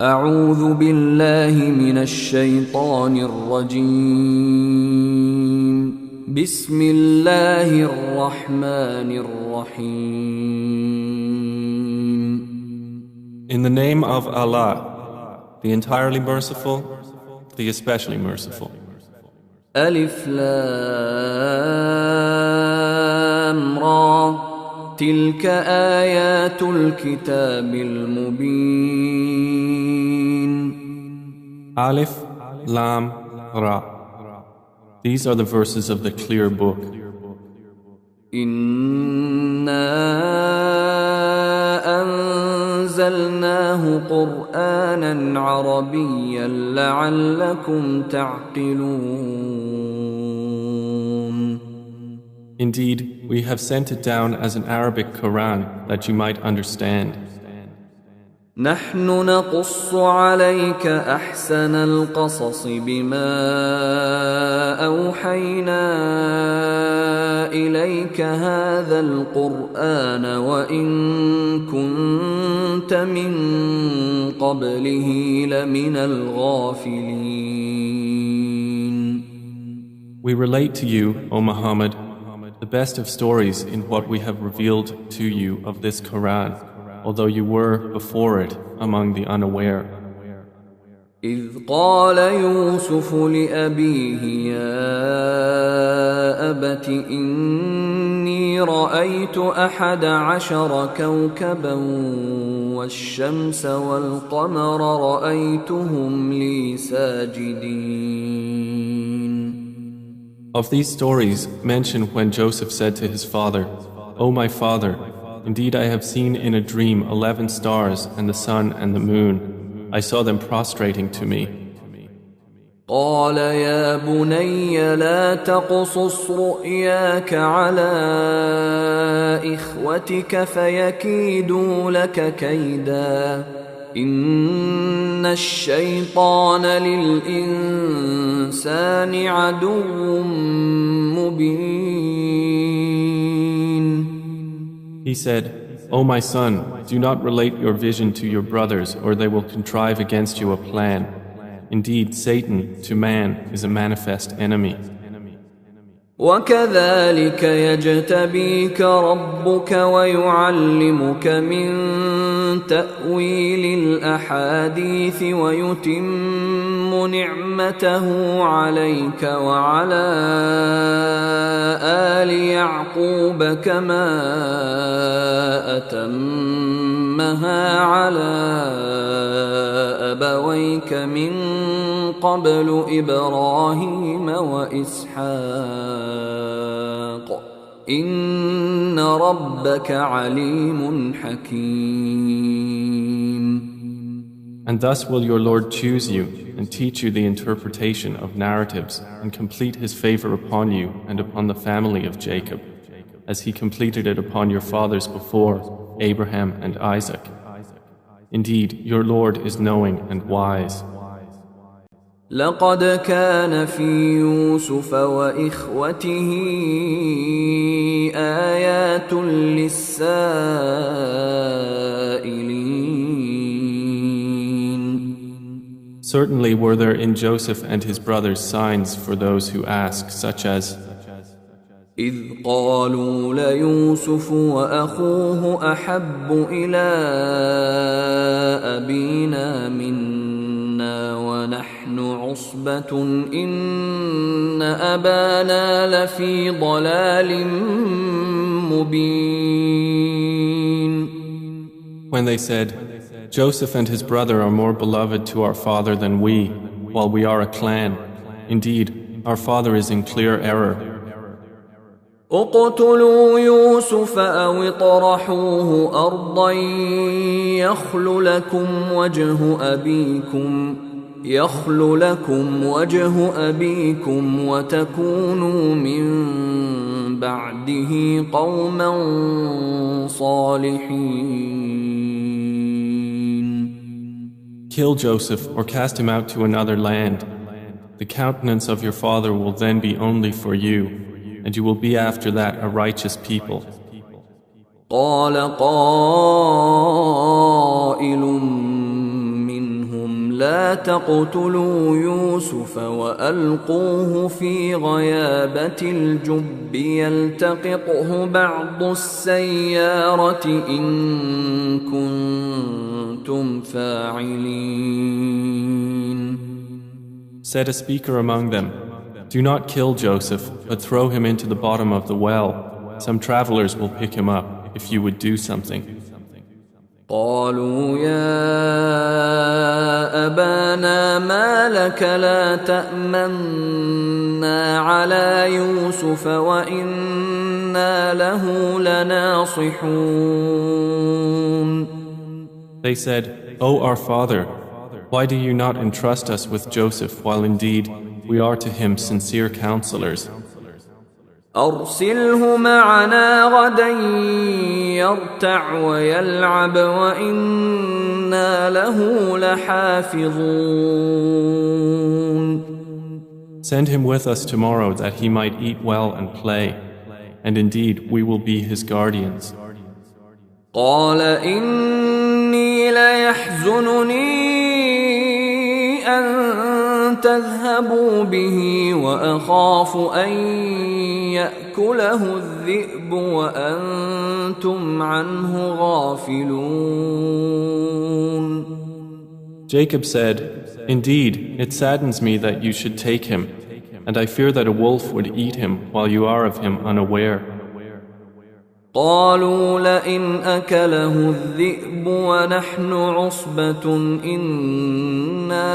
أعوذ بالله من الشيطان الرجيم بسم الله الرحمن الرحيم In the name of Allah, the entirely merciful, the especially merciful. ألف لام را تلك آيات الكتاب المبين Alif, Lam, Ra. These are the verses of the clear book. إنا أنزلناه قرآنا عربيا لعلكم تعقلون. Indeed, we have sent it down as an Arabic Quran that you might understand. نحن نقص عليك أحسن القصص بما أوحينا إليك هذا القرآن وإن كنت من قبله لمن الغافلين. We relate to you, O Muhammad, the best of stories in what we have revealed to you of this Quran, although you were before it among the unaware. إذ قال يوسف لأبيه يا أبت إني رأيت 11 كوكبا والشمس والقمر رأيتهم لي ساجدين. Of these stories, mention when Joseph said to his father, O my father, indeed I have seen in a dream 11 stars and the sun and the moon. I saw them prostrating to me. قال يا بني لا تقصص رؤياك على إخوتك فيكيدوا لك كيدا إن الشيطان للإنسان عدو مبين. He said, O my son, do not relate your vision to your brothers or they will contrive against you a plan. Indeed, Satan to man is a manifest enemy. وكذلك يجتبيك ربك ويعلمك من تأويل الأحاديث ويتم نعمته عليك وعلى آل يعقوب كما أتمها على أبويك من قبل إبراهيم وإسحاق إن ربك عليم حكيم. And thus will your Lord choose you and teach you the interpretation of narratives and complete his favor upon you and upon the family of Jacob, as he completed it upon your fathers before, Abraham and Isaac. Indeed, your Lord is knowing and wise. لقد كان في يوسف وإخوته آيات للسائلين. Certainly were there in Joseph and his brothers signs for those who ask, such as إذ قالوا ليوسف وأخوه أحب إلى أبينا منا ونحن عصبة إن أبانا لفي ضلال مبين. When they said, Joseph and his brother are more beloved to our father than we, while we are a clan. Indeed, our father is in clear error. اقتلوا يوسف أو اطرحوه أرضا يخل لكم وجه أبيكم وتكونوا من بعده قوما صالحين. Kill Joseph or cast him out to another land. The countenance of your father will then be only for you, and you will be after that a righteous people. قال قائل منهم لا تقتلوا يوسف وألقوه في غيابة الجب يلتقطه بعض السيارة إن كنتم فاعلين. Said a speaker among them, "Do not kill Joseph, but throw him into the bottom of the well. Some travelers will pick him up if you would do something." قالوا يا أبانا ما لك لا تأمنا على يوسف وإنا له لناصحون. They said, "O our father, why do you not entrust us with Joseph while indeed we are to him sincere counselors? أرسله معنا غدا يرتع ويلعب وإنا له لحافظون. Send him with us tomorrow that he might eat well and play, and indeed we will be his guardians." قال إني ليحزنني أن تذهبوا به وأخاف أن يأكله الذئب وأنتم عنه غافلون. Jacob said, "Indeed, it saddens me that you should take him, and I fear that a wolf would eat him while you are of him unaware." قالوا لئن أكله الذئب ونحن عصبة إنا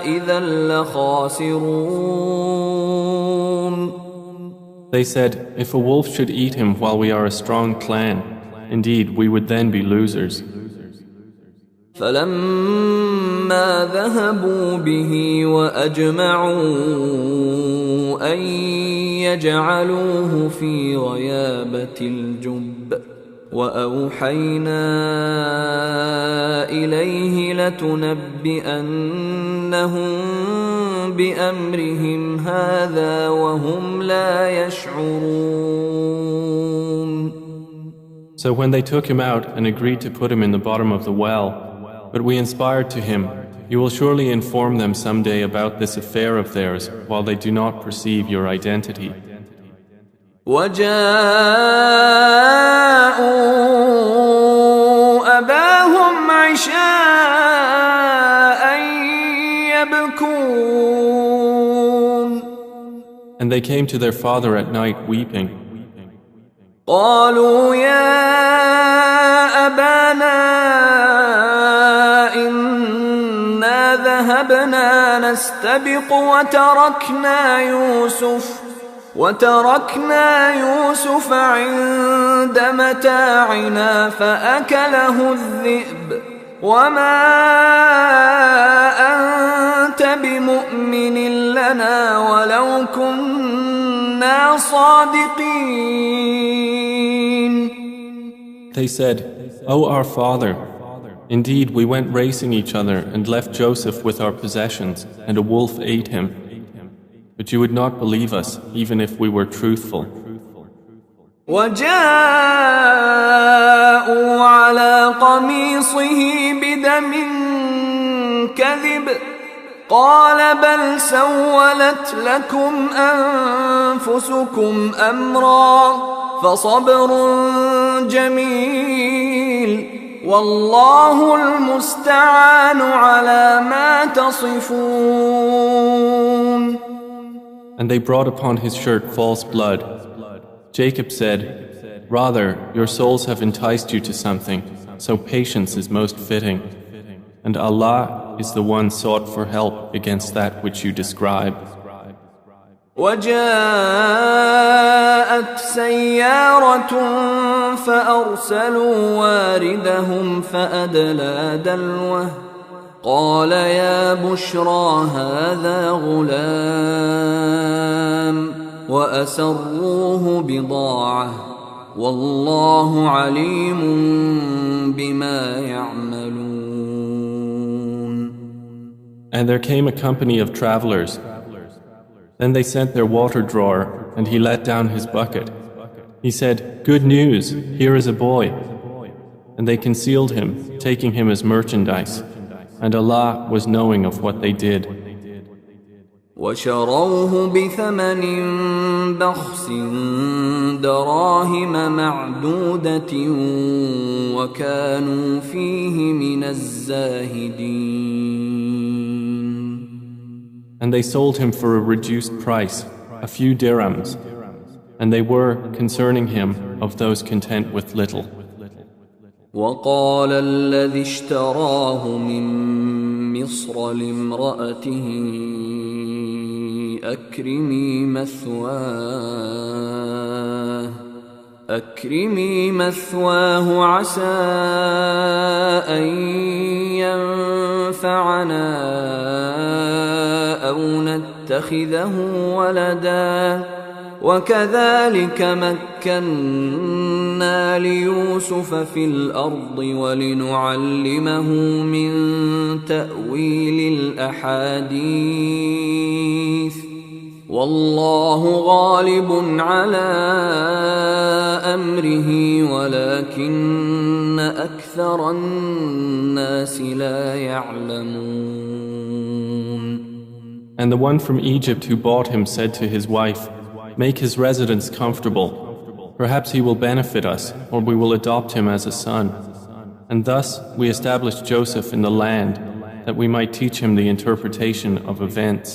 إذا لخاسرون. They said, "If a wolf should eat him while we are a strong clan, indeed we would then be losers." فلما ذهبوا به وأجمعوا أن يجعلوه في غيابة الجب وأوحينا إليه لتنبئنهم بأمرهم هذا وهم لا يشعرون. So when they took him out and agreed to put him in the bottom of the well, but we inspired to him, "You will surely inform them someday about this affair of theirs while they do not perceive your identity." وجاءوا أباهم عشاء يبكون. And they came to their father at night weeping. قالوا يا أبانا إنا ذهبنا نستبق وتركنا يوسف عند متاعنا فأكله الذئب وما أنت بمؤمن لنا ولو كنا صادقين. They said, "O our father, indeed we went racing each other and left Joseph with our possessions, and a wolf ate him. But you would not believe us, even if we were truthful." وجاءوا على قميصه بدم كذب قال بل سولت لكم أنفسكم أمرا فصبر جميل والله المستعان على ما تصفون. And they brought upon his shirt false blood. Jacob said, "Rather, your souls have enticed you to something, so patience is most fitting. And Allah is the one sought for help against that which you describe." وجاءت سيارة فأرسلوا واردهم فأدلى دلوه قال يا بشرى هذا غلام وأسروه بضاعة والله عليم بما يعملون. And there came a company of travelers. Then they sent their water drawer, and he let down his bucket. He said, "Good news, here is a boy." And they concealed him, taking him as merchandise. and Allah was knowing of what they did. وشروه بثمن بخس دراهم معدودة وكانوا فيه من الزاهدين. And they sold him for a reduced price, a few dirhams, and they were, concerning him, of those content with little. وقال الذي اشتراه من مصر لامرأته أكرمي مثواه عسى أن ينفعنا أو نتخذه ولدا وكذلك مكنا ليوسف في الأرض ولنعلمه من تأويل الأحاديث والله غالب على أمره ولكن أكثر الناس لا يعلمون. And the one from Egypt who bought him said to his wife, "Make his residence comfortable. Perhaps he will benefit us, or we will adopt him as a son." And thus we established Joseph in the land, that we might teach him the interpretation of events.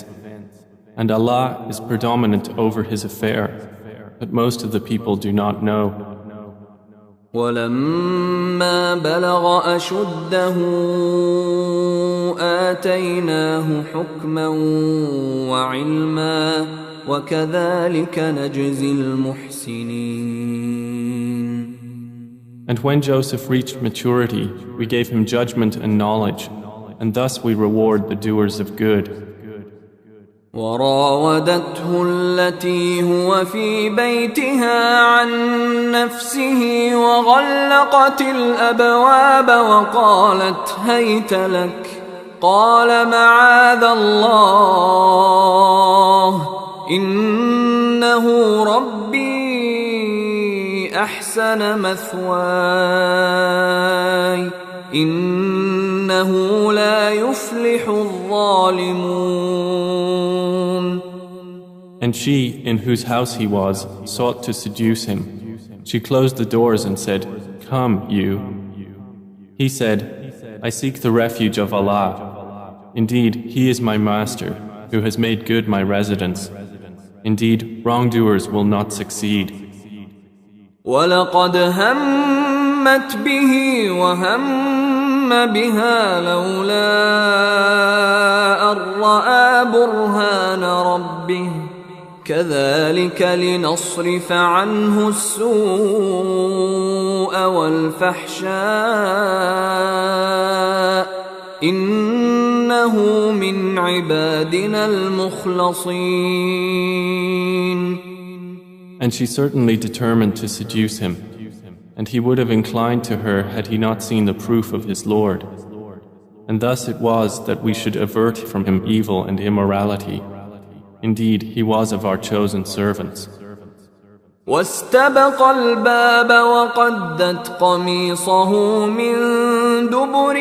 And Allah is predominant over his affair, but most of the people do not know. ولما بلغ أشده آتيناه حكما وعلما وكذلك نجزي المحسنين. And when Joseph reached maturity, we gave him judgment and knowledge, and thus we reward the doers of good. وراودته التي هو في بيتها عن نفسه وغلقت الأبواب وقالت هيت لك قال معاذ الله إنه ربي أحسن مثواي إنه لا يفلح الظالمون. And she, in whose house he was, sought to seduce him. She closed the doors and said, "Come, you." He said, "I seek the refuge of Allah. Indeed, He is my master, who has made good my residence. Indeed, wrongdoers will not succeed." وَلَقَدْ هَمَّتْ بِهِ وَهَمَّ بِهَا لَوْلَا أَن رَّأَىٰ بُرْهَانَ رَبِّهِ كَذَلِكَ لِنَصْرِفَ عَنْهُ السُّوءَ وَالْفَحْشَاءَ إِنَّهُ مِنْ عِبَادِنَا الْمُخْلَصِينَ. And she certainly determined to seduce him, and he would have inclined to her had he not seen the proof of his Lord. And thus it was that we should avert from him evil and immorality. Indeed, he was of our chosen servants. واستبق الباب وقدت قميصه من دبر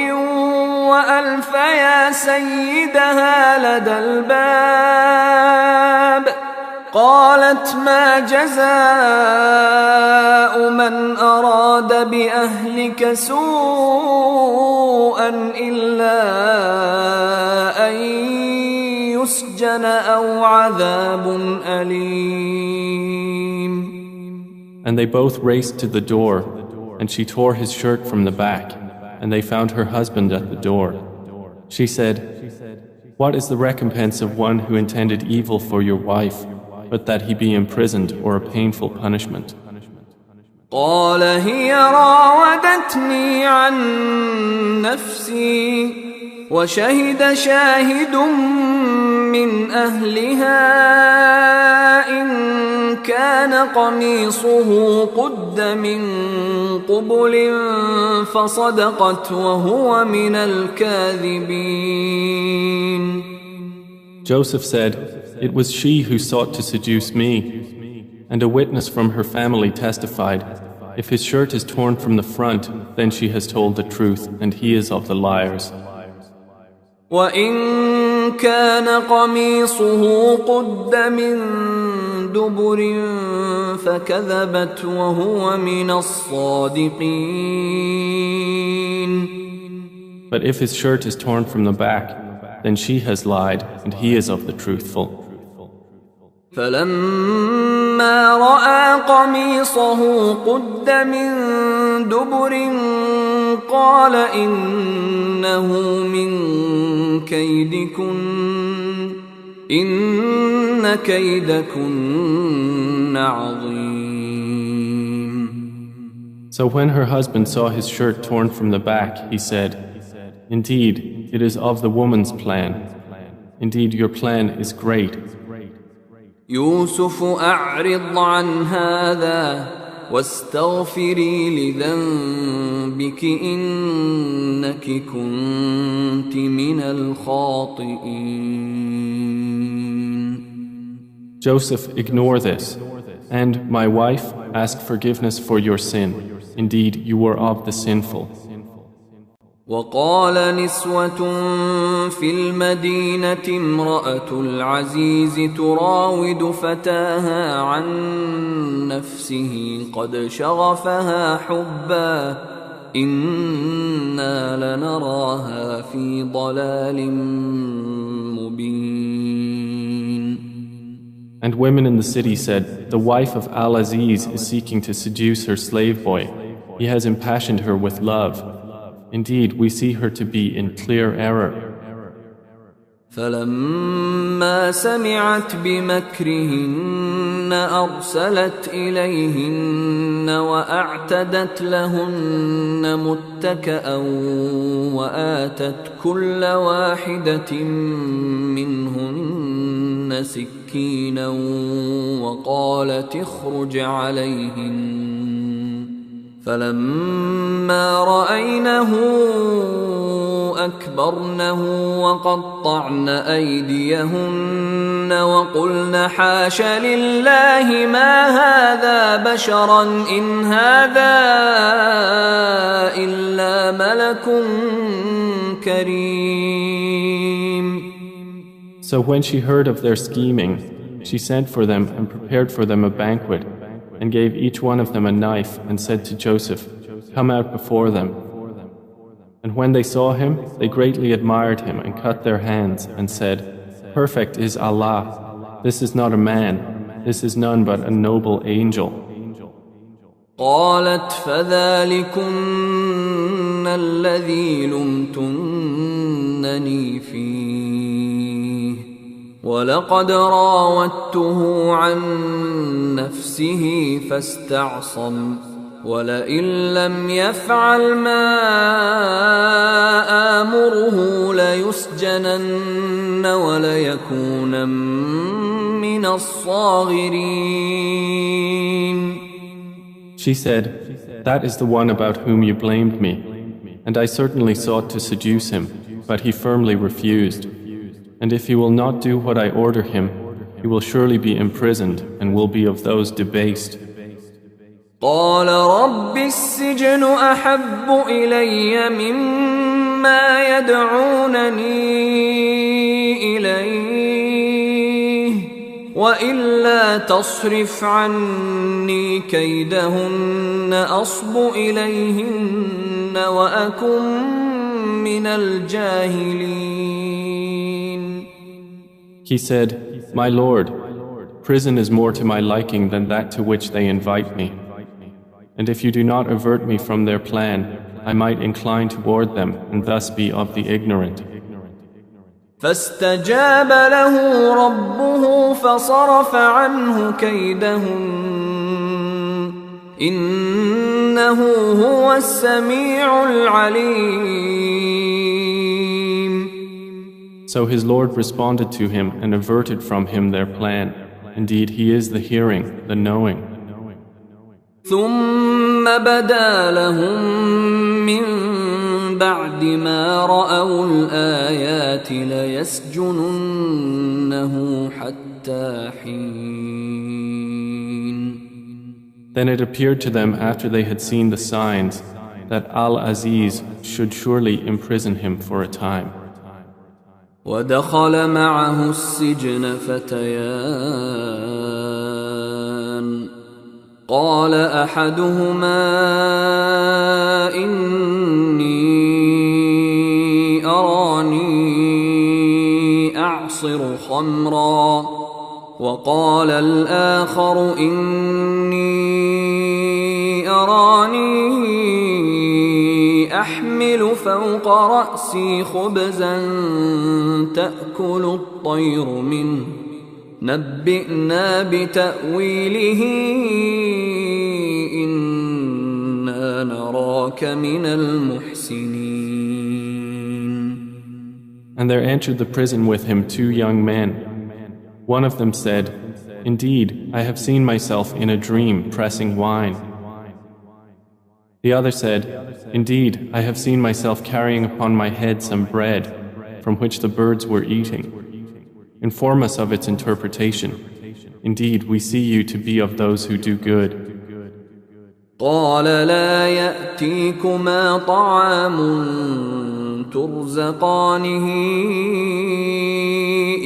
وألف يا سيدها لدى الباب قالت ما جزاء من أراد بأهلك سوءا إلا أن يسجن أو عذاب أليم. And they both raced to the door, and she tore his shirt from the back, and they found her husband at the door. She said, "What is the recompense of one who intended evil for your wife, but that he be imprisoned or a painful punishment?" قال هي راودتني عن نفسي وشهد شاهد من أهلها إن كان قميصه قد من قبل فصدقت وهو من الكاذبين. Joseph said, "It was she who sought to seduce me." And a witness from her family testified, "If his shirt is torn from the front, then she has told the truth, and he is of the liars." وإن كان قميصه قد من دبر فكذبت وهو من الصادقين. But if his shirt is torn from the back, then she has lied and he is of the truthful. فلما رأى قميصه قد من دبر قال إنه من كيدكن إن كيدكن عظيم. So when her husband saw his shirt torn from the back, he said, "Indeed, it is of the woman's plan. Indeed, your plan is great." يوسف أعرض عن هذا واستغفري لذنبك إنك كنت من الخاطئين. Joseph, ignore this, and my wife, ask forgiveness for your sin. Indeed, you were of the sinful. وقال نسوة في المدينة امرأة العزيز تراود فتاها عن نفسه قد شغفها حبا إنا لنراها في ضلال مبين. And women in the city said, the wife of Al-Aziz is seeking to seduce her slave boy. He has impassioned her with love. Indeed, we see her to be in clear error. فلما سمعت بمكرهن أرسلت إليهن وأعتدت لهن متكأ وآتت كل واحدة منهن سكينا وقالت اخرج عليهن فلما رأينه أكبرنه وقطعن أيديهن وقلن حاش لله ما هذا بشرا إن هذا إلا ملك كريم. So when she heard of their scheming, she sent for them and prepared for them a banquet, and gave each one of them a knife and said to Joseph, "Come out before them." And when they saw him, they greatly admired him and cut their hands and said, "Perfect is Allah. This is not a man. This is none but a noble angel." قالت فذلكن الذي لمتنني فيه ولقد راودته عن نفسه فاستعصم ولئن لم يفعل ما آمره ليسجنن وليكون من الصاغرين. She said, "That is the one about whom you blamed me, and I certainly sought to seduce him, but he firmly refused. And if he will not do what I order him, he will surely be imprisoned and will be of those debased." قال رب السجن أحب إلي مما يدعونني إليه وإلا تصرف عني كيدهن أصب إليهن وأكن من الجاهلين. He said, "My Lord, prison is more to my liking than that to which they invite me. And if you do not avert me from their plan, I might incline toward them and thus be of the ignorant." فاستجاب له ربه فصرف عنه كيدهن إنه هو السميع العليم. So his Lord responded to him and averted from him their plan. Indeed, he is the hearing, the knowing. ثم بدا لهم من بعد ما رأوا الآيات ليسجننه حتى حين. Then it appeared to them after they had seen the signs that Al-Aziz should surely imprison him for a time. ودخل معه السجن فتيان قال أحدهما إني أراني أعصر خمرا وقال الآخر إني أراني أحمل فوق رأسي خبزا تأكل الطير منه نبئنا بتأويله إنا نراك من المحسنين. And there entered the prison with him 2 young men. One of them said, "Indeed, I have seen myself in a dream pressing wine." The other said, "Indeed, I have seen myself carrying upon my head some bread from which the birds were eating. Inform us of its interpretation. Indeed, we see you to be of those who do good." قال لا يأتيكما طعام ترزقانه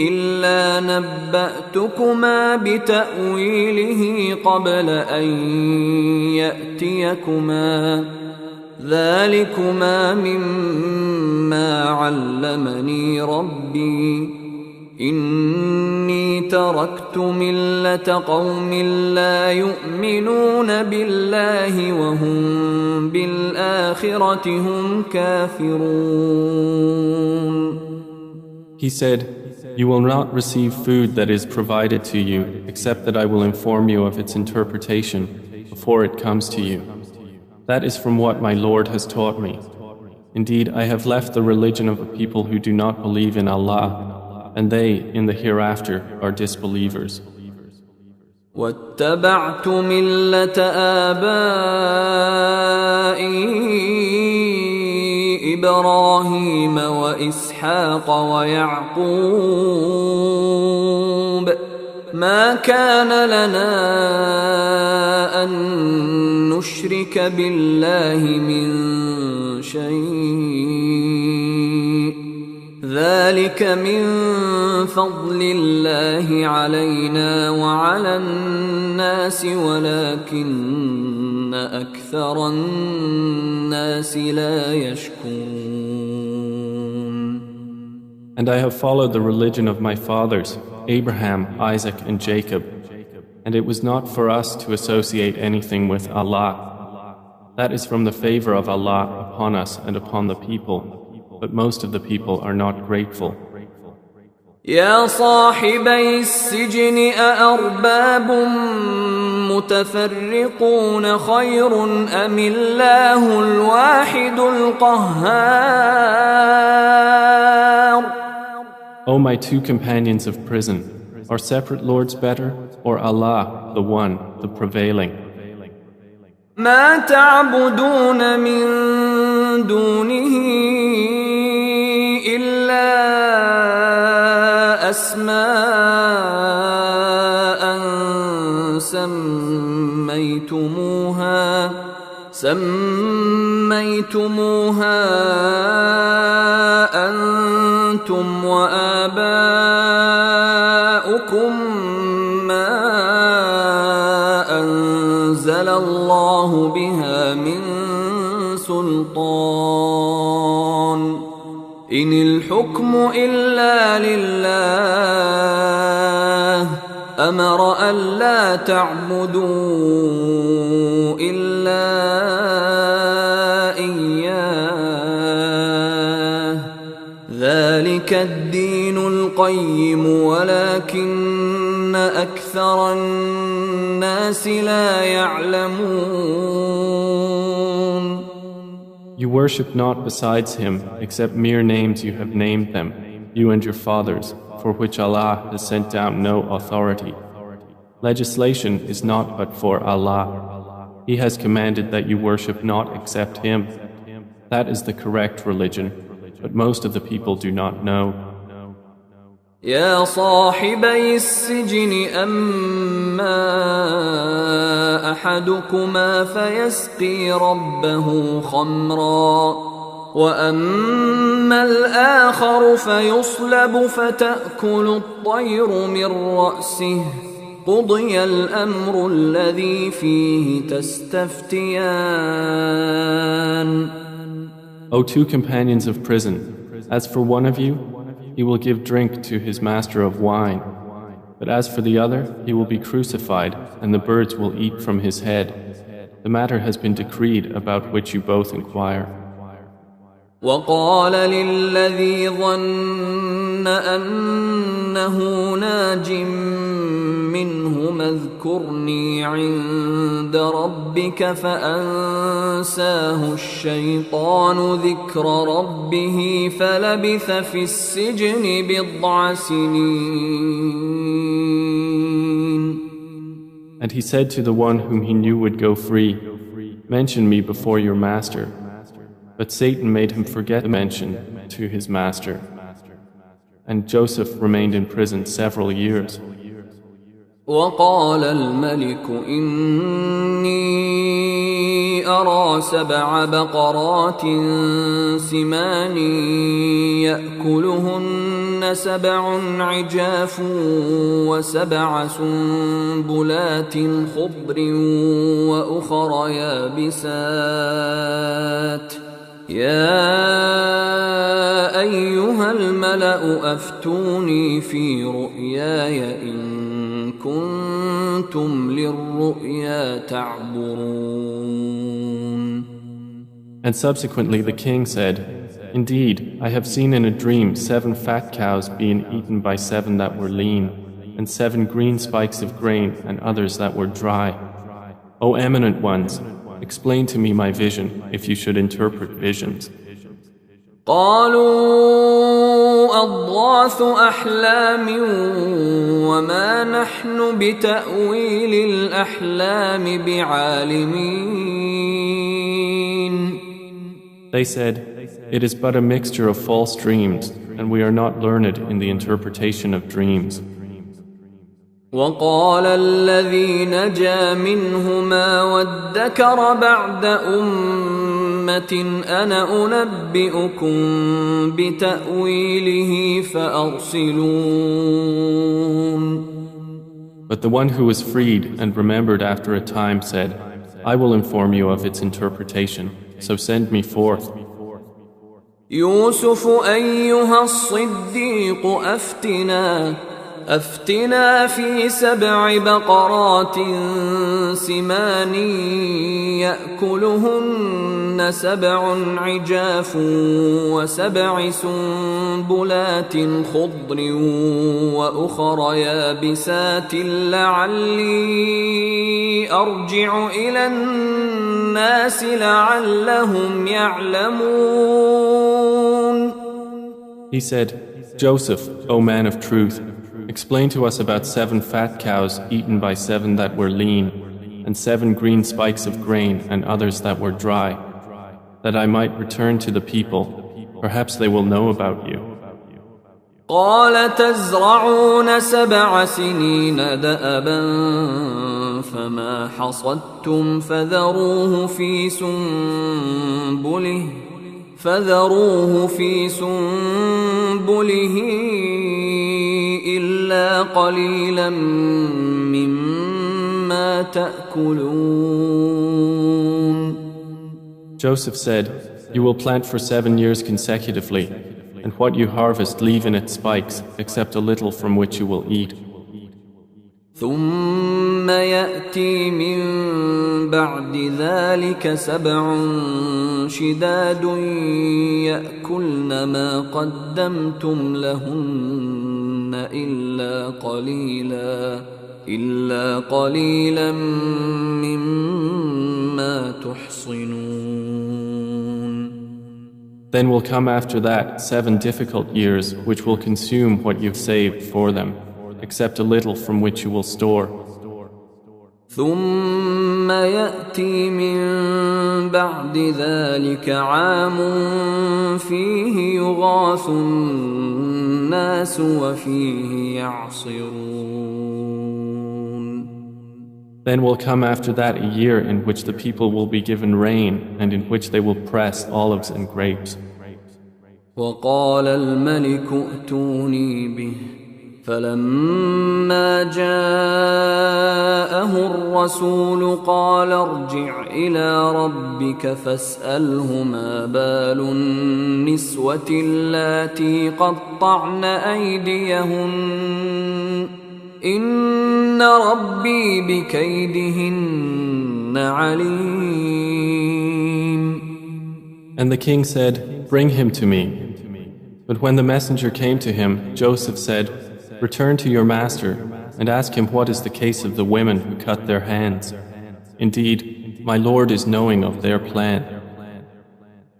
إلا نبأتكما بتأويله قبل أن يأتيكما ذلكما مما علمني ربي إني تركت ملة قوم لا يؤمنون بالله وهم بالآخرة هم كافرون. He said, "You will not receive food that is provided to you except that I will inform you of its interpretation before it comes to you. That is from what my Lord has taught me. Indeed, I have left the religion of a people who do not believe in Allah, and they, in the hereafter, are disbelievers." واتبعت ملة آبائي إبراهيم وإسحاق ويعقوب ما كان لنا أن نشرك بالله من شيء ذلك من فضل الله علينا وعلى الناس ولكن أكثر الناس لا يشكرون. And I have followed the religion of my fathers, Abraham, Isaac, and Jacob, and it was not for us to associate anything with Allah. That is from the favor of Allah upon us and upon the people, but most of the people are not grateful. يا صاحبي السجن أأرباب متفرقون خير أم الله الواحد القهار. O my 2 companions of prison, are separate lords better, or Allah, the one, the prevailing? ما تعبدون من دونه إلا أسماء سميتموها أنتم وآباؤكم ما أنزل الله بها من سلطان إن الحكم إلا لله أمر ألا تعبدوا إلا إياه ذلك الدين القيم ولكن أكثر الناس لا يعلمون. You worship not besides him except mere names you have named them, you and your fathers, for which Allah has sent down no authority. Legislation is not but for Allah. He has commanded that you worship not except Him. That is the correct religion, but most of the people do not know. يا صاحبي السجن أما أحدكما فيسقي ربه خمرا وأما الآخر فيصلب فتأكل الطير من رأسه قضي الأمر الذي فيه تستفتيان. O two companions of prison, as for one of you, he will give drink to his master of wine, but as for the other, he will be crucified, and the birds will eat from his head. The matter has been decreed about which you both inquire. وقال للذي ظن أنه ناج منهما اذكرني عند ربك فأنساه الشيطان ذكر ربه فلبث في السجن بضع سنين. And he said to the one whom he knew would go free, mention me before your master. But Satan made him forget mention to his master. And Joseph remained in prison several years. وقال الملك إني أرى 7 بقرات سمان يأكلهن 7 عجاف و7 سنبلات خضر وأخر يابسات يا أيها الملأ أفتوني في رؤياي إن كنتم للرؤيا تعبرون. And subsequently the king said, Indeed, I have seen in a dream 7 fat cows being eaten by 7 that were lean, and 7 green spikes of grain and others that were dry. O eminent ones, explain to me my vision if you should interpret visions. قالوا أضغاث أحلام وما نحن بتأويل الأحلام بعالمين. They said, It is but a mixture of false dreams, and we are not learned in the interpretation of dreams. وقال الذي نجا منهما وادكر بعد أمة أنا أنبئكم بتأويله فأرسلون. But the one who was freed and remembered after a time said, I will inform you of its interpretation, so send me forth. يوسف أيها الصديق أفتنا في 7 بقرات سمان يأكلهن 7 عجاف و7 سنبلات خضر وأخر يابسات لعلي أرجع إلى الناس لعلهم يعلمون. He said, Joseph, O man of truth, explain to us about 7 fat cows eaten by 7 that were lean, and 7 green spikes of grain and others that were dry, that I might return to the people. Perhaps they will know about you. قال تزرعون 7 سنين دأبا فما حصدتم فذروه في سنبله إلا قليلا مما تأكلون. Joseph said, You will plant for 7 years consecutively, and what you harvest leave in its spikes, except a little from which you will eat. ثم يأتي من بعد ذلك 7 شداد يأكلن ما قدمتم لهن إلا قليلا مما تحصنون. Then will come after that 7 difficult years which will consume what you've saved for them, except a little from which you will store. ثم يأتي من بعد ذلك عام فيه يغاث الناس وفيه يعصرون. Then will come after that a year in which the people will be given rain and in which they will press olives and grapes. وقال الملك ائتوني به فلما جاءه الرسول قال ارجع إلى ربك فاسأله ما بال النسوة اللاتي قطعن أيديهن إن ربي بكيدهن عليم. And the king said, "Bring him to me." But when the messenger came to him, Joseph said, "Return to your master and ask him what is the case of the women who cut their hands. Indeed, my Lord is knowing of their plan."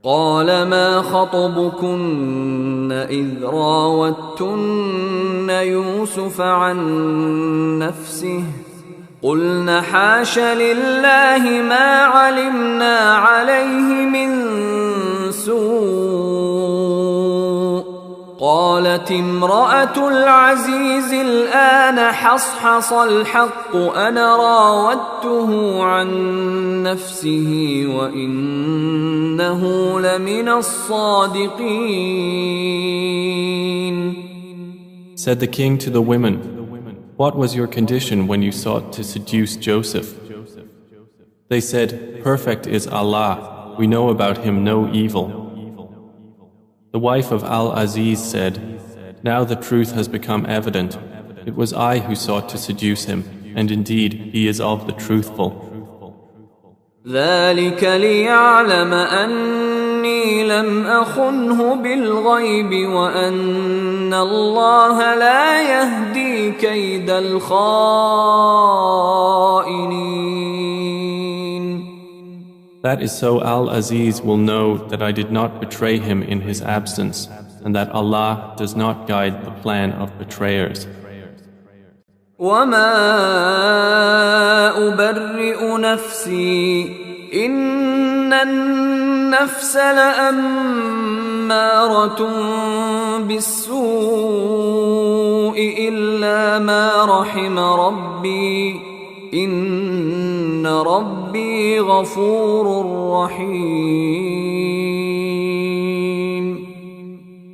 قال ما خطبكن إذ راوتن يوسف عن نفسه قلن حاش لله ما علمنا عليه من سوء قالت امرأة العزيز الآن حصحص الحق أنا راودته عن نفسه وإنه لمن الصادقين. Said the king to the women, "What was your condition when you sought to seduce Joseph?" They said, "Perfect is Allah, we know about him no evil." The wife of Al-Aziz said, "Now the truth has become evident. It was I who sought to seduce him, and indeed he is of the truthful." ذلك ليعلم أني لم أخنه بالغيب وأن الله لا يهدي كيد الخائنين. That is so Al-Aziz will know that I did not betray him in his absence, and that Allah does not guide the plan of betrayers. وما أبرئ نفسي إن النفس لأمارة بالسوء إلا ما رحم ربي إن ربي غفور رحيم.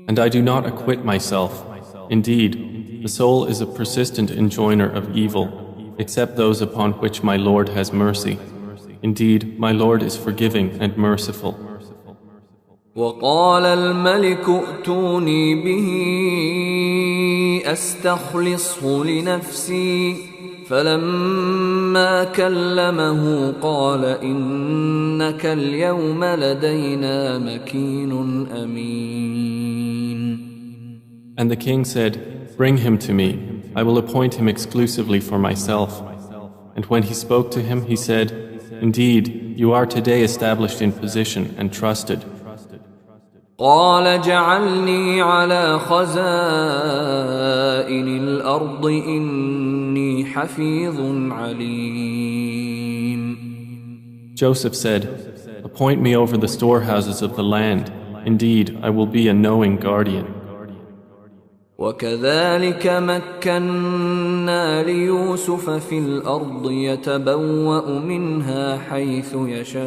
And I do not acquit myself. Indeed, the soul is a persistent enjoiner of evil, except those upon which my Lord has mercy. Indeed, my Lord is forgiving and merciful. وقال الملك ائتوني به أستخلصه لنفسي فلما كلمه قال إنك اليوم لدينا مكين أمين. And the king said, "Bring him to me. I will appoint him exclusively for myself." And when he spoke to him, he said, "Indeed, you are today established in position and trusted." قال جعلني على خزائن الأرض إني حفيظ عليم. Joseph said, "Appoint me over the storehouses of the land. Indeed, I will be a knowing guardian." وكذلك مكنا ليوسف في الأرض يتبوأ منها حيث يشاء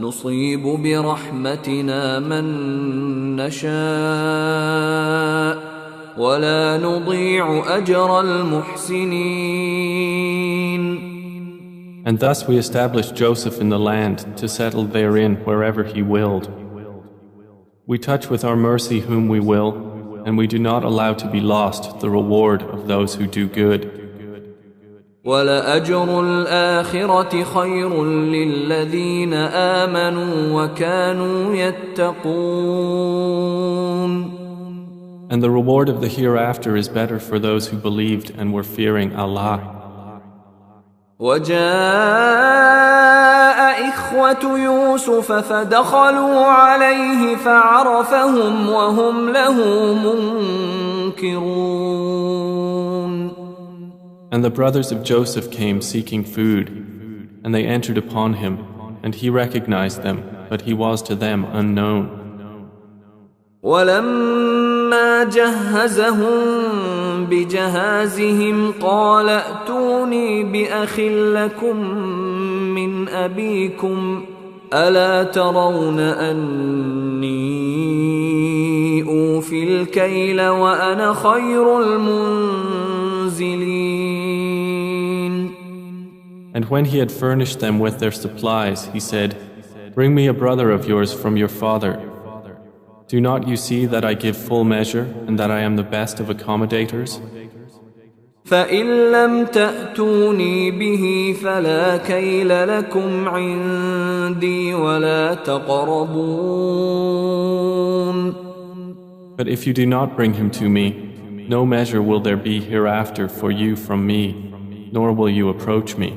نصيب برحمتنا من نشاء ولا نضيع أجر المحسنين. And thus we established Joseph in the land to settle therein wherever he willed. We touch with our mercy whom we will, and we do not allow to be lost the reward of those who do good. وَلَأَجْرُ الْآخِرَةِ خَيْرٌ لِلَّذِينَ آمَنُوا وَكَانُوا يَتَّقُونَ. And the reward of the hereafter is better for those who believed and were fearing Allah. وَجَاءَ إِخْوَةُ يُوسُفَ فَدَخَلُوا عَلَيْهِ فَعَرَفَهُمْ وَهُمْ لَهُ مُنكِرُونَ. And the brothers of Joseph came seeking food, and they entered upon him, and he recognized them, but he was to them unknown. وَلَمَّا جَهَّزَهُم بجهازهم قال ائتوني بأخ لكم من أبيكم ألا ترون أني أوفي الكيل وأنا خير المنزلين. And when he had furnished them with their supplies, he said, "Bring me a brother of yours from your father. Do not you see that I give full measure and that I am the best of accommodators? فإن لم تأتوني به فلا كيل لكم عندي ولا تقربون." But if you do not bring him to me, no measure will there be hereafter for you from me, nor will you approach me.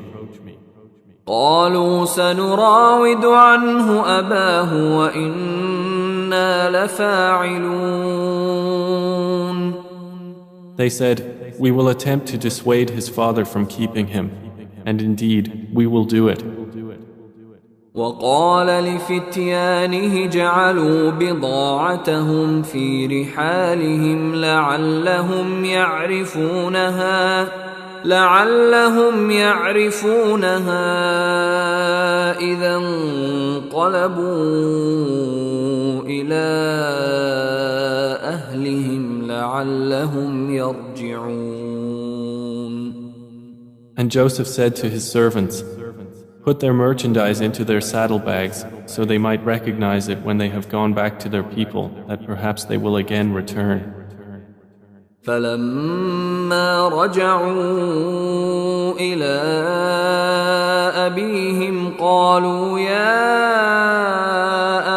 قالوا سنراود عنه أباه وإنا لفاعلون. They said, "We will attempt to dissuade his father from keeping him, and indeed we will do it." وقال لفتيانه جعلوا بضاعتهم في رحالهم لعلهم يعرفونها إذا انقلبوا إلى أهلهم لعلهم يرجعون. And Joseph said to his servants, "Put their merchandise into their saddlebags, so they might recognize it when they have gone back to their people, that perhaps they will again return." فلما رجعوا إلى أبيهم قالوا يا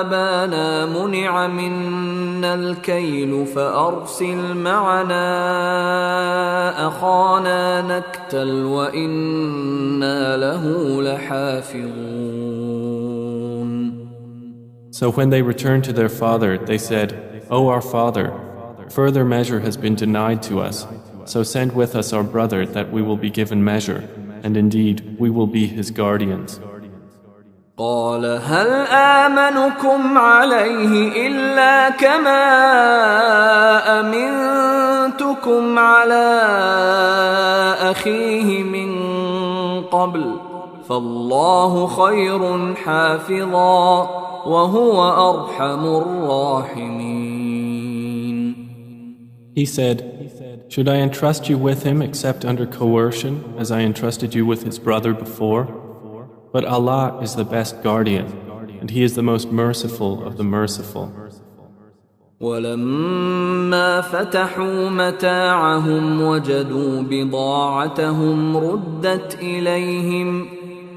أبانا منع منا الكيل فأرسل معنا أخانا نكتل وإنا له لحافظون. So when they returned to their father, they said, "O our father, further measure has been denied to us, so send with us our brother that we will be given measure, and indeed we will be his guardians." قال هل آمنكم عليه إلا كما أمنتكم على أخيه من قبل فالله خير حافظا وهو أرحم الراحمين. He said, "Should I entrust you with him except under coercion, as I entrusted you with his brother before? But Allah is the best guardian, and He is the most merciful of the merciful." ولما فتحوا متاعهم وجدوا بضاعتهم ردت إليهم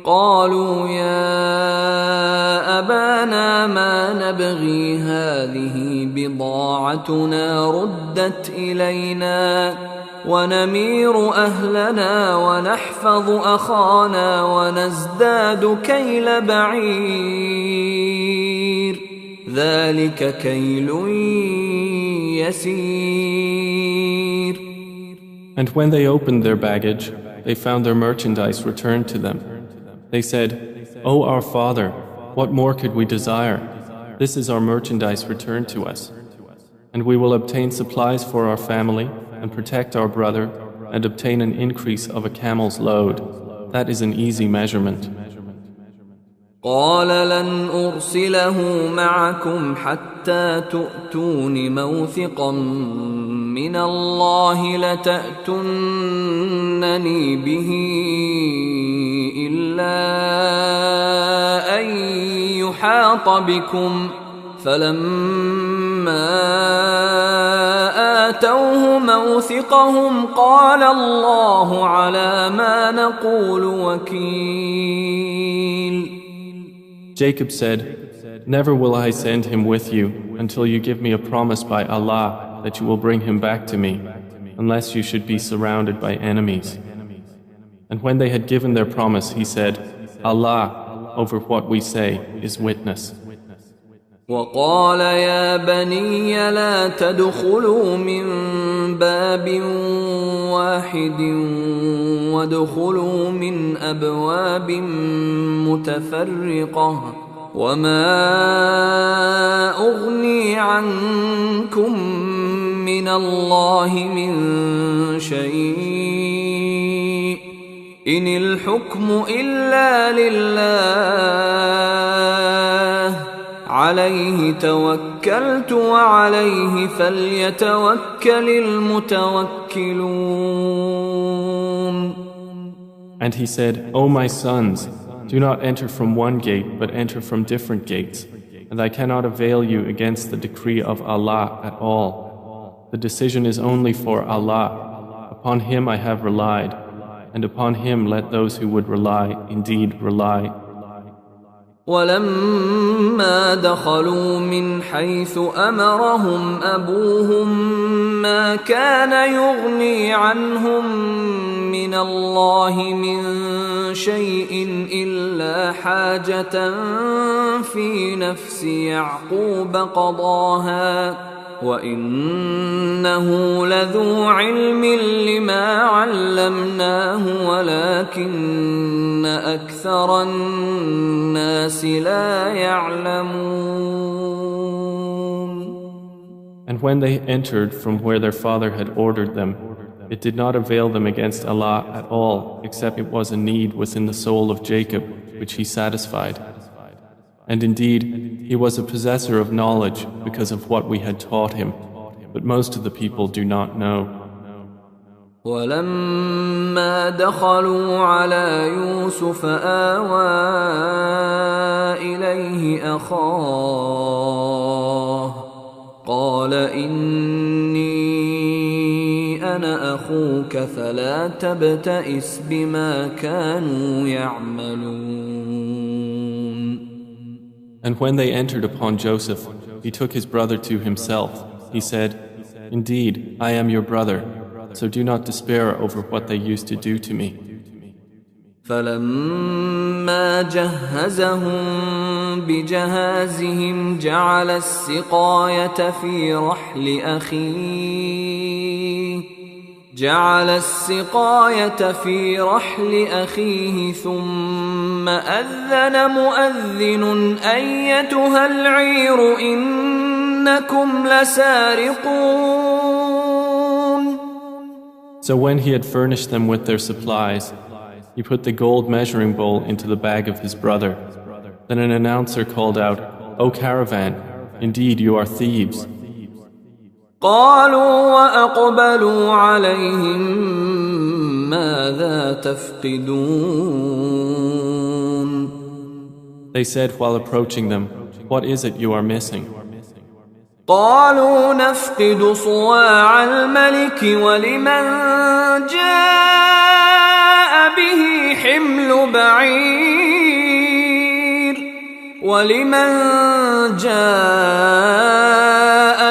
قالوا يا أبانا ما نبغي هذه بضاعتنا ردت إلينا ونمير أهلنا ونحفظ أخانا ونزداد كيل بعير ذلك كيل يسير. And when they opened their baggage, they found their merchandise returned to them. They said, "O our father, what more could we desire? This is our merchandise returned to us. And we will obtain supplies for our family and protect our brother and obtain an increase of a camel's load. That is an easy measurement." قال لن أرسله معكم حتى تؤتون موثقا من الله لتأتونني به إلا أن يحاط بكم فلما آتوه موثقهم قال الله على ما نقول وكيل. Jacob said, "Never will I send him with you until you give me a promise by Allah that you will bring him back to me, unless you should be surrounded by enemies." And when they had given their promise, he said, "Allah, over what we say, is witness." وقال يا بني لا تدخلوا من باب واحد وادخلوا من أبواب متفرقة وما أغني عنكم من الله من شيء إن الحكم إلا لله عليه توكلت وعليه فليتوكل المتوكلون. And he said, O my sons, do not enter from one gate, but enter from different gates. And I cannot avail you against the decree of Allah at all. The decision is only for Allah. Upon Him I have relied, and upon Him let those who would rely indeed rely. ولما دخلوا من حيث أمرهم أبوهم ما كان يغني عنهم من الله من شيء إلا حاجة في نفس يعقوب قضاها وإنه لذو علم لما علمناه ولكن أكثر الناس لا يعلمون. And when they entered from where their father had ordered them, it did not avail them against Allah at all, except it was a need within the soul of Jacob, which He satisfied. And indeed, he was a possessor of knowledge because of what we had taught him, but most of the people do not know. ولما دخلوا على يوسف آوى إليه أخاه قال إني أنا أخوك فلا تبتئس بما كانوا يعملون. And when they entered upon Joseph, he took his brother to himself. He said, Indeed, I am your brother, so do not despair over what they used to do to me. فلما جهزهم بجهازهم جعل السقاية في رحل أخيه ثم أذن مؤذن أيتها العير إنكم لسارقون. So when he had furnished them with their supplies, he put the gold measuring bowl into the bag of his brother. Then an announcer called out, O caravan, indeed you are thieves. قالوا وأقبلوا عليهم ماذا تفقدون. They said while approaching them, What is it you are missing? قالوا نفقد صواع الملك ولمن جاء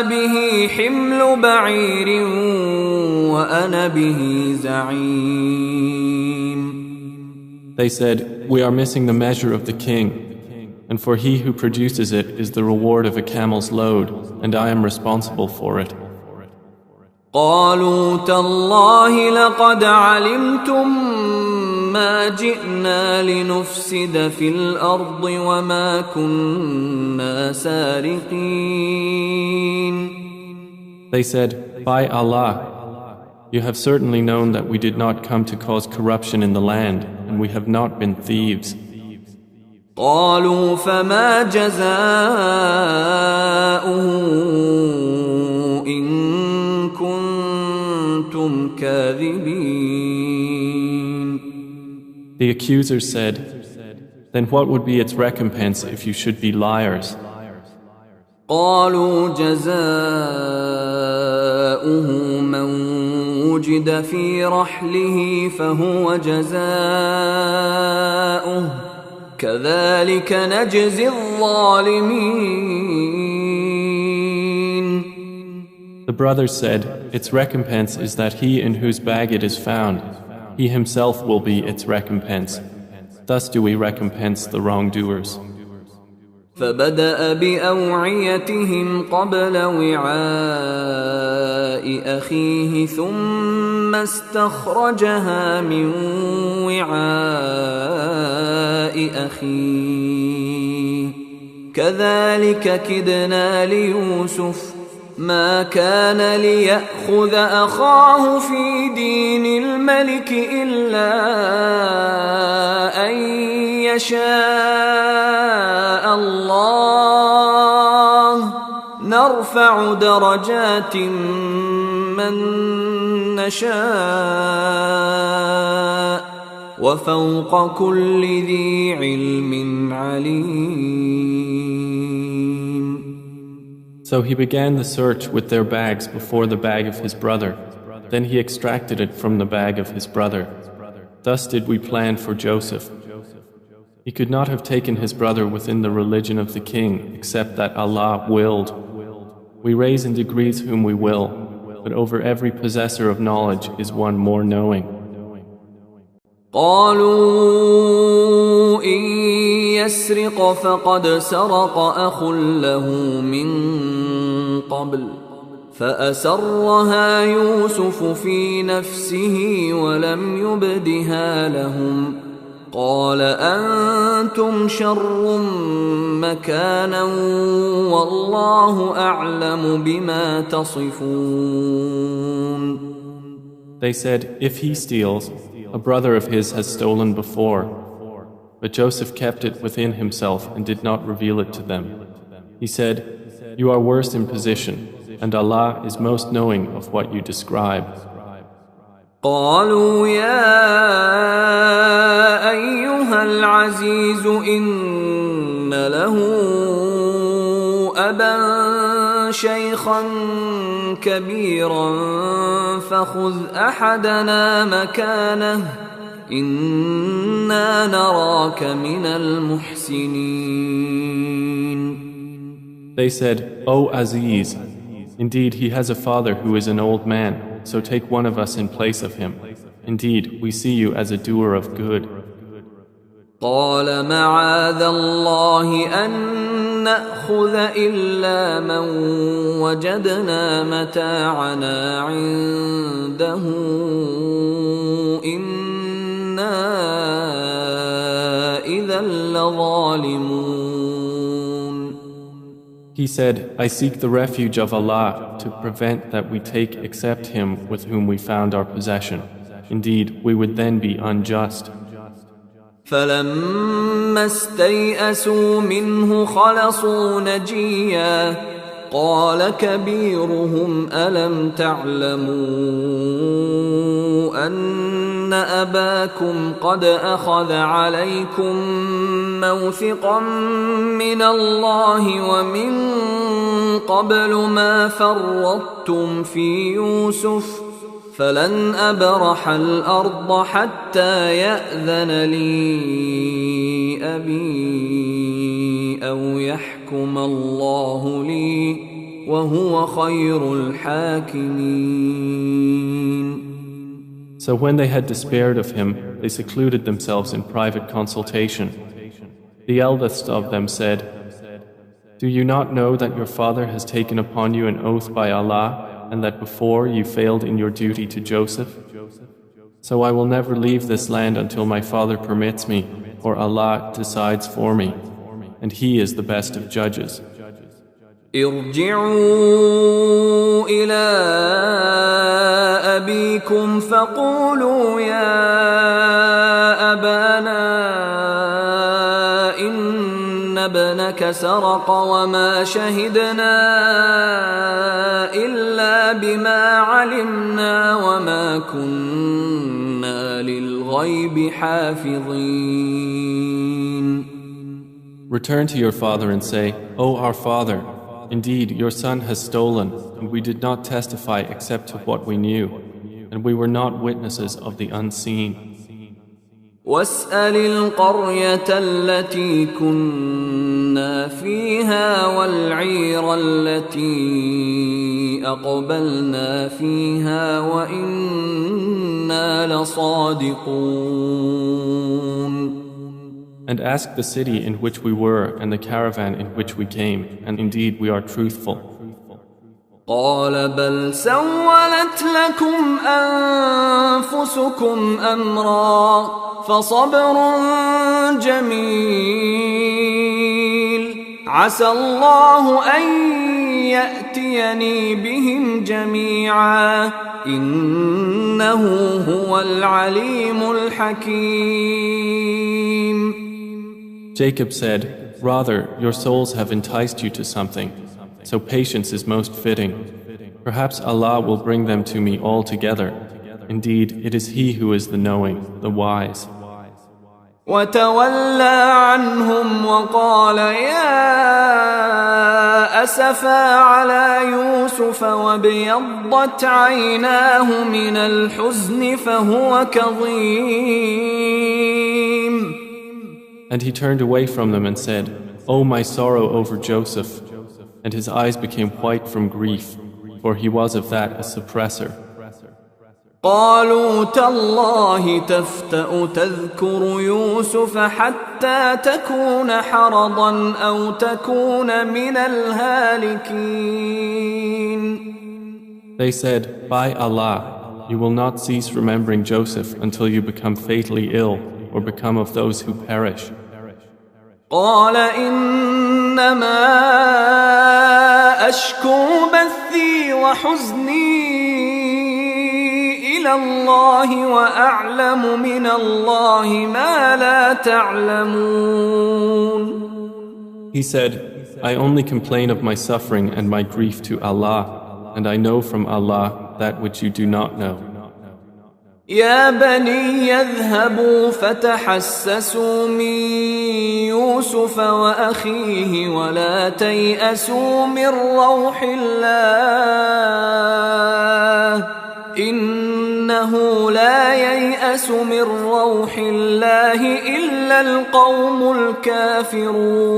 به حمل بعير وأنا به زعيم. They said, We are missing the measure of the king, and for he who produces it is the reward of a camel's load, and I am responsible for it. قالوا تالله لقد علمتم ما جئنا لنفسد في الأرض وما كنا سارقين. They said, By Allah, you have certainly known that we did not come to cause corruption in the land, and we have not been thieves. قالوا فما جزاؤه إن كنتم كاذبين. The accusers said, Then what would be its recompense if you should be liars? قالوا جزاؤه من وجد في رحله فهو جزاؤه كذلك نجزي الظالمين. The brothers said, Its recompense is that he in whose bag it is found, he himself will be its recompense. Thus do we recompense the wrongdoers. فبدأ بأوعيتهم قبل وعاء أخيه ثم استخرجها من وعاء أخيه كذلك كدنا ليوسف ما كان ليأخذ أخاه في دين الملك إلا أن يشاء الله نرفع درجات من نشاء وفوق كل ذي علم عليم. So he began the search with their bags before the bag of his brother. Then he extracted it from the bag of his brother. Thus did we plan for Joseph. He could not have taken his brother within the religion of the king except that Allah willed. We raise in degrees whom we will, but over every possessor of knowledge is one more knowing. قالوا إن يسرق فقد سرق أخ له من قبل فأسرها يوسف في نفسه ولم يبدها لهم قال أنتم شر مكانا والله أعلم بما تصفون. They said, if he steals, a brother of his has stolen before. But Joseph kept it within himself and did not reveal it to them. He said, you are worse in position, and Allah is most knowing of what you describe. قالوا يا أيها العزيز إن له أبا شيخا كبيرا فخذ أحدنا مكانه إنا نراك من المحسنين. They said, O Aziz, indeed he has a father who is an old man, so take one of us in place of him. Indeed, we see you as a doer of good. قال معاذ الله أن نأخذ إلا من وجدنا متاعنا عنده إنا إذا لظالمون. He said, I seek the refuge of Allah to prevent that we take except him with whom we found our possession. Indeed, we would then be unjust. فلما استيئسوا منه خلصوا نجيا قال كبيرهم ألم تعلموا أن أباكم قد أخذ عليكم موثقا من الله ومن قبل ما فرطتم في يوسف فلن أبرح الأرض حتى يأذن لي أبي أو يحكم الله لي وهو خير الحاكمين. So when they had despaired of him, they secluded themselves in private consultation. The eldest of them said, do you not know that your father has taken upon you an oath by Allah and that before you failed in your duty to Joseph? So I will never leave this land until my father permits me, or Allah decides for me, and He is the best of judges. ارجعوا إلى أبيكم فقولوا يا أبانا إن ابنك سرق وما شهدنا إلا بما علمنا وما كنا للغيب حافظين. Return to your father and say, O our father, indeed your son has stolen, and we did not testify except to what we knew, and we were not witnesses of the unseen. واسأل القرية التي كنا فيها والعير التي أقبلنا فيها وإنا لصادقون. And ask the city in which we were and the caravan in which we came, and indeed we are truthful. قال بل سولت لكم أنفسكم أمرا فصبر جميل عسى الله أن يأتيني بهم جميعا إنه هو العليم الحكيم. Jacob said, "Rather, your souls have enticed you to something, so patience is most fitting. Perhaps Allah will bring them to me all together. Indeed, it is He who is the knowing, the wise." وتولى عنهم وقال يا أسفا على يوسف وابيضت عيناه من الحزن فهو كظيم. And he turned away from them and said, "Oh, my sorrow over Joseph." And his eyes became white from grief, for he was of that a suppressor. قالوا تالله تفتأ تذكر يوسف حتى تكون حرضا أو تكون من الهالكين. They said, "By Allah, you will not cease remembering Joseph until you become fatally ill or become of those who perish." قال إنما أشكو بثي وحزني إلى الله وأعلم من الله ما لا تعلمون. He said, "I only complain of my suffering and my grief to Allah, and I know from Allah that which you do not know." يا بني يذهبوا فتحسسوا من يوسف وأخيه ولا تيأسوا من روح الله إنه لا ييأس من روح الله إلا القوم الكافرون.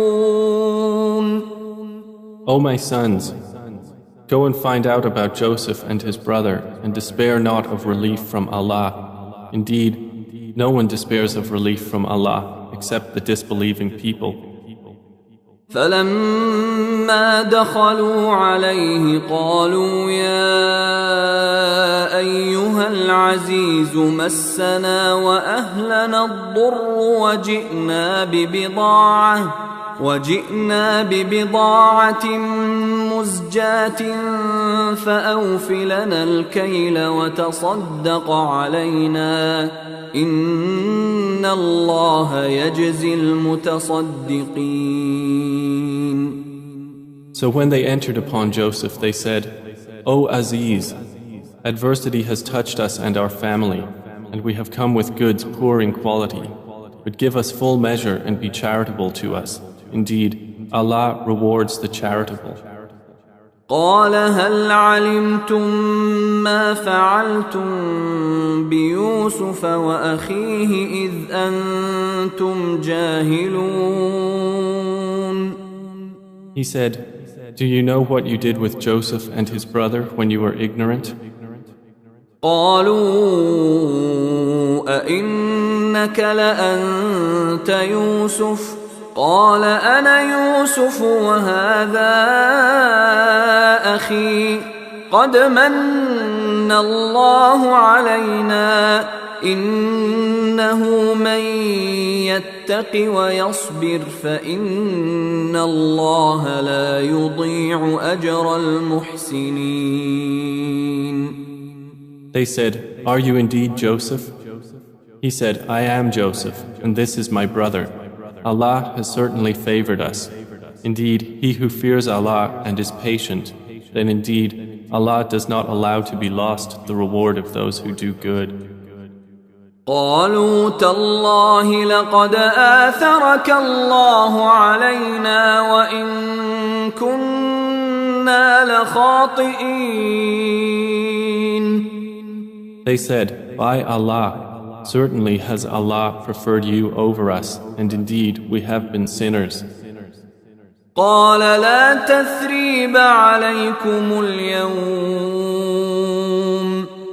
O my sons, go and find out about Joseph and his brother, and despair not of relief from Allah. Indeed, no one despairs of relief from Allah except the disbelieving people. فلما دخلوا عليه قالوا يا أيها العزيز مسنا وأهلنا الضر وجئنا ببضاعة مزجاة فأوف لنا الكيل وتصدق علينا إن الله يجزي المتصدقين. So when they entered upon Joseph, they said, "O Aziz, adversity has touched us and our family, and we have come with goods poor in quality. But give us full measure and be charitable to us. Indeed, Allah rewards the charitable." قال هل علمتم ما فعلتم بيوسف وأخيه إذ أنتم جاهلون. He said, "Do you know what you did with Joseph and his brother when you were ignorant?" قالوا أئنك لأنت يوسف قال أنا يوسف وهذا أخي قد من الله علينا إنه من يتق ويصبر فإن الله لا يضيع أجر المحسنين. They said, "Are you indeed Joseph?" He said, "I am Joseph, and this is my brother. Allah has certainly favored us. Indeed, he who fears Allah and is patient, then indeed Allah does not allow to be lost the reward of those who do good." قالوا تالله لقد آثرك الله علينا وإن كنا لخاطئين. They said, "By Allah, certainly has Allah preferred you over us, and indeed we have been sinners." قال لا تثريب عليكم اليوم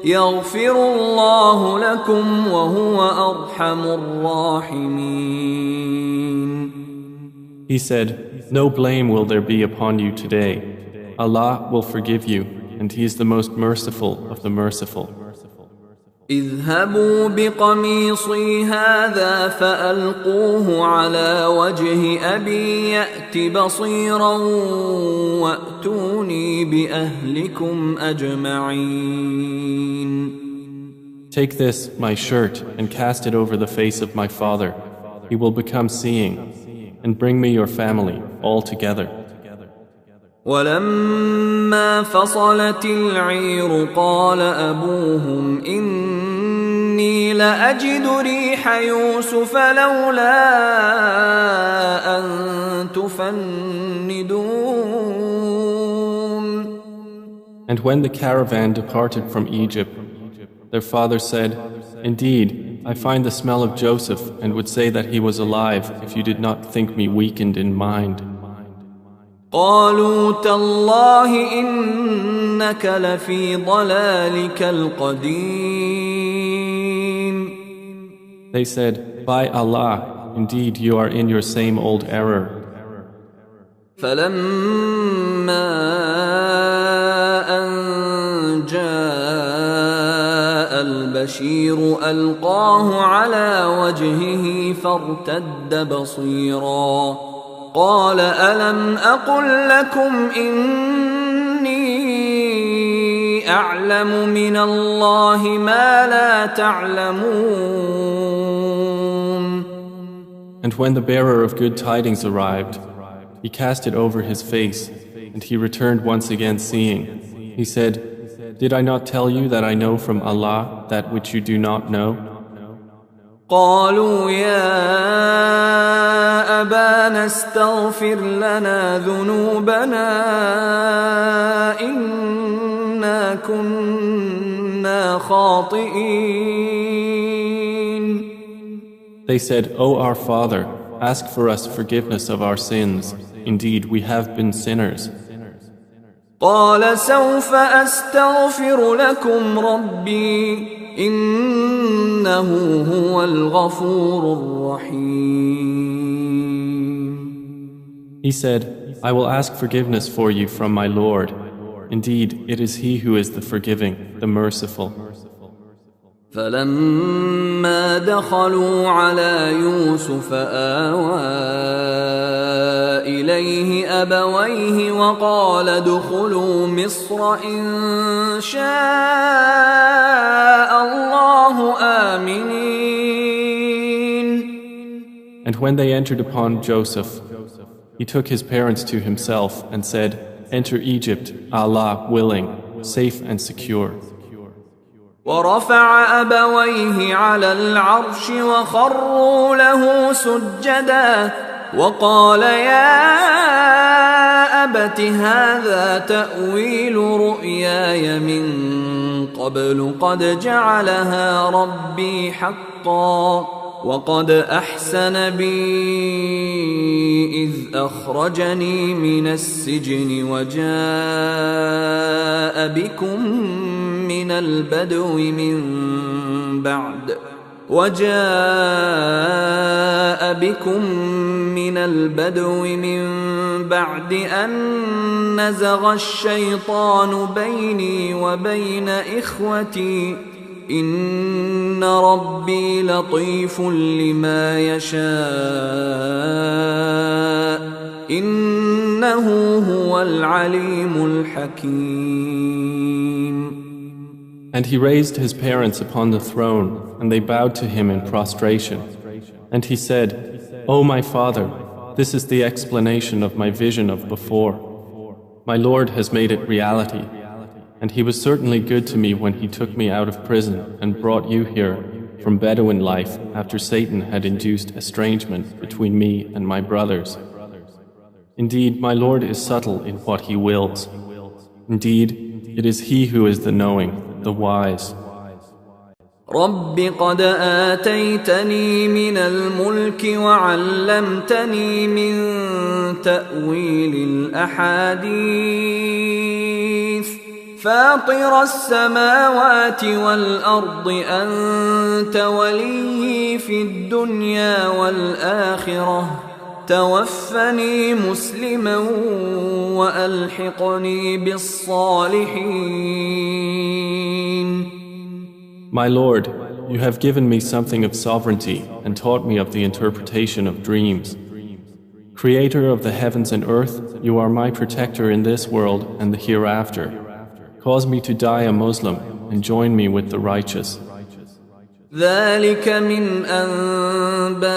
يغفر الله لكم وهو أرحم الراحمين. He said, "No blame will there be upon you today. Allah will forgive you, and He is the most merciful of the merciful. اذهبوا بقميصي هذا فألقوه على وجه أبي يأت بصيرا وأتوني بأهلكم أجمعين. Take this, my shirt, and cast it over the face of my father. He will become seeing, and bring me your family all together. ولما فصلت العير قال أبوهم إني لأجد ريح يوسف لولا أن تفندون. And when the caravan departed from Egypt, their father said, Indeed, I find the smell of Joseph and would say that he was alive if you did not think me weakened in mind. قالوا تالله إنك لفي ضلالك القديم. They said, By Allah, indeed you are in your same old error. فلما أن جاء البشير ألقاه على وجهه فارتد بصيرا قال ألم أقل لكم إني أعلم من الله ما لا تعلمون. And when the bearer of good tidings arrived, he cast it over his face, and he returned once again seeing. He said, Did I not tell you that I know from Allah that which you do not know? قالوا يا أبانا استغفر لنا ذنوبنا إنا كنا خاطئين. They said, O our father, ask for us forgiveness of our sins. Indeed, we have been sinners. قال سوف أستغفر لكم ربي إنه هو الغفور الرحيم. He said, I will ask forgiveness for you from my Lord. Indeed, it is He who is the forgiving, the merciful. فلما دخلوا على يوسف آوى إليه أبويه وقال ادخلوا مصر إن شاء الله آمنين. And when they entered upon Joseph, he took his parents to himself and said, Enter Egypt, Allah willing, safe and secure. ورفع أبويه على العرش وخروا له سجدا وقال يا أبت هذا تأويل رؤياي من قبل قد جعلها ربي حقا وقد أحسن بي إذ أخرجني من السجن وجاء بكم من البدو من بعد أن نزغ الشيطان بيني وبين إخوتي إن ربي لطيف لما يشاء إنه هو العليم الحكيم. And he raised his parents upon the throne, and they bowed to him in prostration. And he said, O my father, this is the explanation of my vision of before. My Lord has made it reality, and he was certainly good to me when he took me out of prison and brought you here from Bedouin life after Satan had induced estrangement between me and my brothers. Indeed, my Lord is subtle in what he wills. Indeed, it is he who is the knowing, the wise. رب قد آتيتني من الملك وعلمتني من تأويل الأحاديث فاطر السماوات والأرض أنت ولي في الدنيا والآخرة توفني مسلما وألحقني بالصالحين. My Lord, you have given me something of sovereignty and taught me of the interpretation of dreams. Creator of the heavens and earth, you are my protector in this world and the hereafter. Cause me to die a Muslim and join me with the righteous. ذلك من أنباء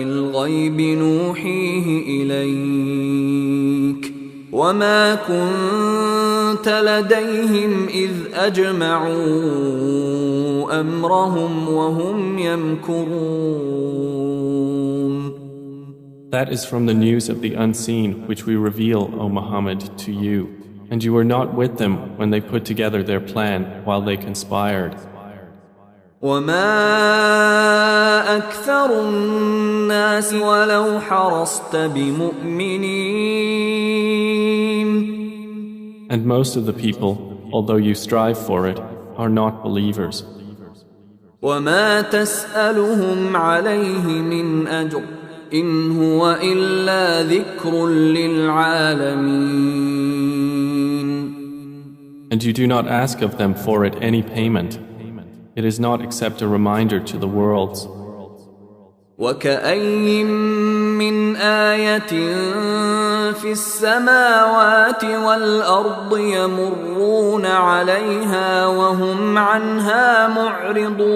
الغيب نوحيه إليك وما كنت لديهم إذ أجمعوا أمرهم وهم يمكرون. That is from the news of the unseen which we reveal, O Muhammad, to you, and you were not with them when they put together their plan while they conspired. وما أكثر الناس ولو حرصت بمؤمنين. And most of the people, although you strive for it, are not believers. وما تسألهم عليه من أجر إن هو إلا ذكر للعالمين. And you do not ask of them for it any payment. It is not except a reminder to the worlds. وكأي من آية في السماوات والأرض يمرون عليها وهم عنها معرضون.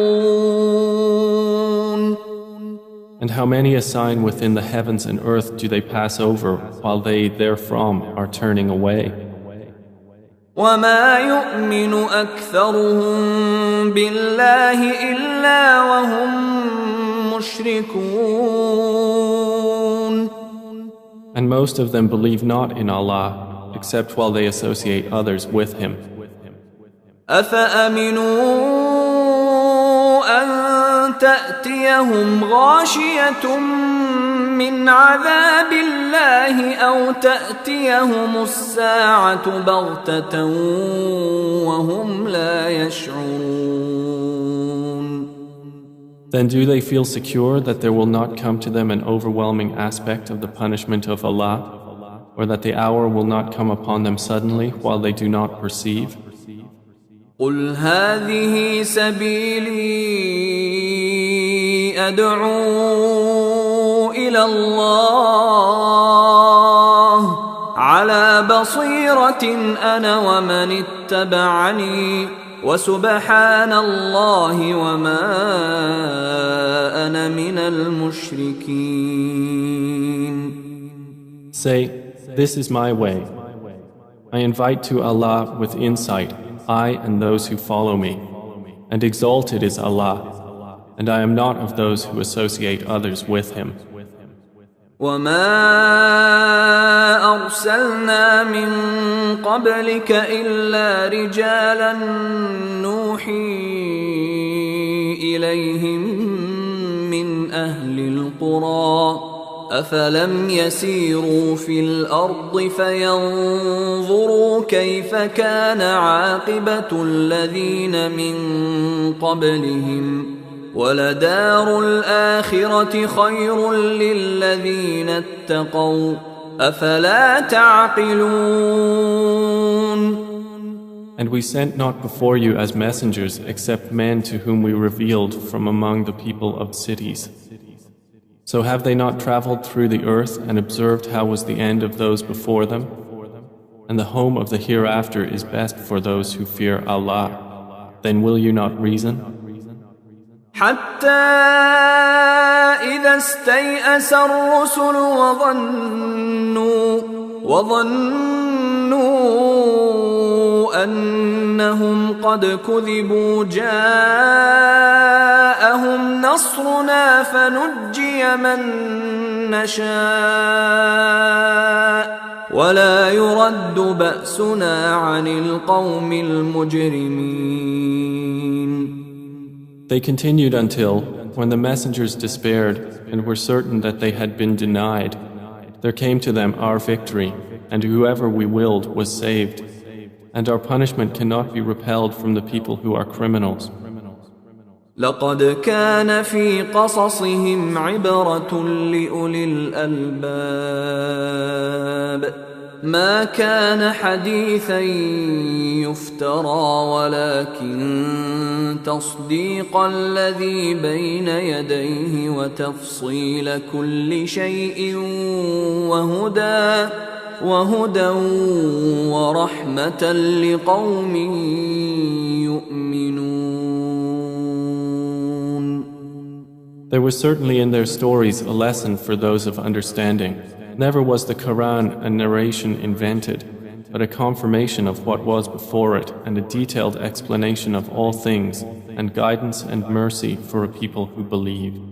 And how many a sign within the heavens and earth do they pass over while they therefrom are turning away? وما يؤمن أكثرهم بالله إلا وهم مشركون. And most of them believe not in Allah except while they associate others with Him. أفأمنوا أن تأتيهم غاشية من عذاب الله أو تأتيهم الساعة بغتة وهم لا يشعرون. Then do they feel secure that there will not come to them an overwhelming aspect of the punishment of Allah, or that the hour will not come upon them suddenly while they do not perceive? قل هذه سبيلي أدعو إلى الله على بصيرة أنا ومن اتبعني وسبحان الله وما أنا من المشركين. Say, this is my way. I invite to Allah with insight, I and those who follow me, and exalted is Allah, and I am not of those who associate others with Him. وما أرسلنا من قبلك إلا رجالا نوحي إليهم من أهل القرى أفلم يسيروا في الأرض فينظروا كيف كان عاقبة الذين من قبلهم ولدار الآخرة خير للذين اتقوا أفلا تعقلون. And we sent not before you as messengers except men to whom we revealed from among the people of cities. So have they not traveled through the earth and observed how was the end of those before them? And the home of the hereafter is best for those who fear Allah. Then will you not reason? حتى إذا استيأس الرسل وظنوا أنهم قد كذبوا جاءهم نصرنا فنجي من نشاء ولا يرد بأسنا عن القوم المجرمين. They continued until, when the messengers despaired and were certain that they had been denied, there came to them our victory, and whoever we willed was saved, and our punishment cannot be repelled from the people who are criminals. لقد كان في قصصهم عبرة لأولي الألباب ما كان حديثا يفترى ولكن تصديق الذي بين يديه وتفصيل كل شيء وهدى ورحمة لقوم يؤمنون. There was certainly in their stories a lesson for those of understanding. Never was the Quran a narration invented, but a confirmation of what was before it and a detailed explanation of all things and guidance and mercy for a people who believe.